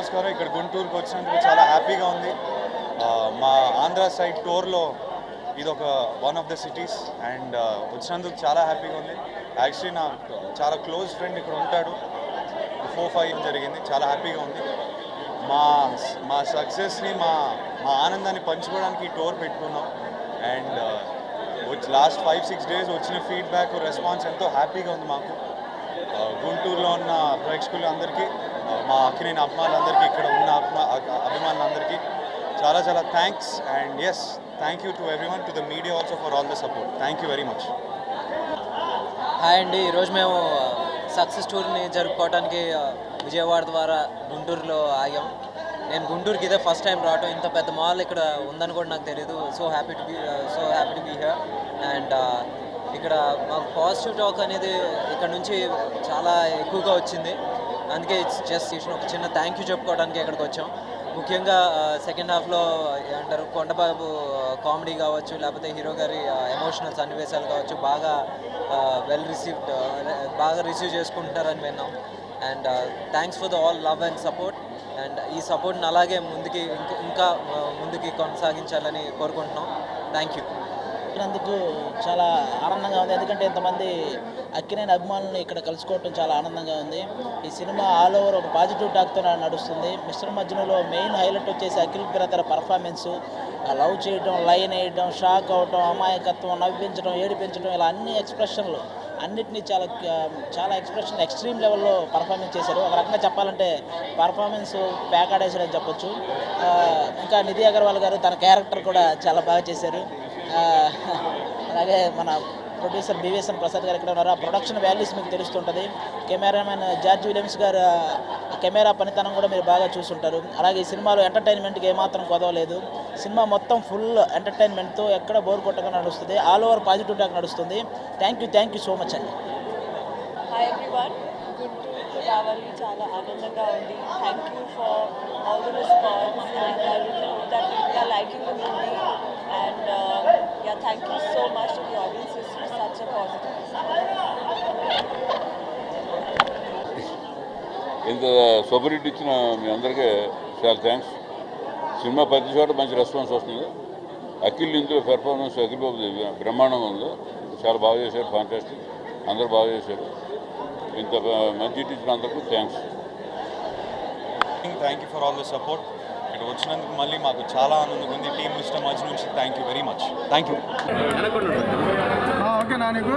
నమస్కారం. ఇక్కడ గుంటూరుకి వచ్చినందుకు చాలా హ్యాపీగా ఉంది. మా ఆంధ్ర సైడ్ టూర్లో ఇది ఒక one of the cities and వచ్చినందుకు చాలా హ్యాపీగా ఉంది. యాక్చువల్లీ నా చాలా క్లోజ్ ఫ్రెండ్ ఇక్కడ ఉంటాడు. 4-5 జరిగింది. చాలా హ్యాపీగా ఉంది. మా సక్సెస్ని మా ఆనందాన్ని పంచుకోవడానికి ఈ టూర్ పెట్టుకున్నాం. అండ్ లాస్ట్ 5-6 డేస్ వచ్చిన ఫీడ్బ్యాక్ రెస్పాన్స్ ఎంతో హ్యాపీగా ఉంది మాకు. గుంటూరులో ఉన్న ప్రేక్షకులు అందరికీ, మా అక్కినేని అభిమానులందరికీ, ఇక్కడ ఉన్న అభిమానులందరికీ చాలా చాలా thanks. And yes, thank you to everyone, to the media also for all the support. Thank you very much. Hi అండి, ఈరోజు మేము సక్సెస్ టూర్ని జరుపుకోవడానికి విజయవాడ ద్వారా గుంటూరులో ఆగాం. నేను గుంటూరుకి ఇదే ఫస్ట్ టైం రావటం. ఇంత పెద్ద మాల్ ఇక్కడ ఉందని కూడా నాకు తెలియదు. So happy to be here. And ఇక్కడ మాకు పాజిటివ్ టాక్ అనేది ఇక్కడ నుంచి చాలా ఎక్కువగా వచ్చింది. అందుకే ఇట్స్ జస్ట్ ఒక చిన్న థ్యాంక్ యూ చెప్పుకోవడానికి ఇక్కడికి వచ్చాం. ముఖ్యంగా సెకండ్ హాఫ్లో ఏమంటారు, కొండబాబు కామెడీ కావచ్చు, లేకపోతే హీరో గారి ఎమోషనల్ సన్నివేశాలు కావచ్చు, బాగా బాగా రిసీవ్ చేసుకుంటున్నారని విన్నాం. And thanks for the all love and support. And ఈ సపోర్ట్ని అలాగే ఇంకా ముందుకి కొనసాగించాలని కోరుకుంటున్నాం. Thank you. అందుకు చాలా ఆనందంగా ఉంది. ఎందుకంటే ఇంతమంది అక్కినేని అభిమానులను ఇక్కడ కలుసుకోవటం చాలా ఆనందంగా ఉంది. ఈ సినిమా ఆల్ ఓవర్ ఒక పాజిటివ్ టాక్తో నడుస్తుంది. మిస్టర్ మజ్నులో మెయిన్ హైలైట్ వచ్చేసి అఖిల్ బ్రదర్ పర్ఫార్మెన్సు. లవ్ చేయడం, లైన్ వేయడం, షాక్ అవటం, అమాయకత్వం, నవ్వించడం, ఏడిపించడం, ఇలా అన్ని ఎక్స్ప్రెషన్లు అన్నిటినీ చాలా ఎక్స్ట్రీమ్ లెవెల్లో పర్ఫార్మెన్స్ చేశారు. ఒక రకంగా చెప్పాలంటే పర్ఫార్మెన్స్ ప్యాకాడేసారని చెప్పొచ్చు. ఇంకా నిధి అగర్వాల్ గారు తన క్యారెక్టర్ కూడా చాలా బాగా చేశారు. అలాగే మన ప్రొడ్యూసర్ బివిఎస్ఎన్ ప్రసాద్ గారు ఇక్కడ ఉన్నారు. ఆ ప్రొడక్షన్ వాల్యూస్ మీకు తెలుస్తుంటుంది. కెమెరామెన్ జార్జ్ విలియమ్స్ గారు కెమెరా పనితనం కూడా మీరు బాగా చూస్తుంటారు. అలాగే ఈ సినిమాలో ఎంటర్టైన్మెంట్కి ఏమాత్రం కొదవలేదు. సినిమా మొత్తం ఫుల్ ఎంటర్టైన్మెంట్తో ఎక్కడ బోర్ కొట్టగా నడుస్తుంది. ఆల్ ఓవర్ పాజిటివ్ టాక్ నడుస్తుంది. థ్యాంక్ యూ సో మచ్ అండి. హాయ్ ఎవ్రీవన్, గుంటూరుకి రావాలి, చాలా ఆనందంగా ఉంది. Thank you for all the response and I really hope that people are liking the movie and yeah, thank you so much to the audiences for such a positive response. ఇంత support ఇచ్చిన మీ అందరికీ చాలా thanks. Cinema ప్రతి చోట మంచి response వస్తుంది. అఖిల్ ఇందులో performance Akhil బాబు బ్రహ్మాండంగా ఉంది. చాలా బాగా చేశారు, ఫాంటాస్టిక్, అందరూ బాగా చేశారు. ఇంత మంచి ఇచ్చిన అందరికీ thanks. Thank you for all the support. ఇక్కడ వచ్చినందుకు మళ్ళీ మాకు చాలా ఆనందంగా ఉంది. టీమ్ మిస్టర్ మజ్ నుంచి thank you very much. Thank you. Okay నా నీకు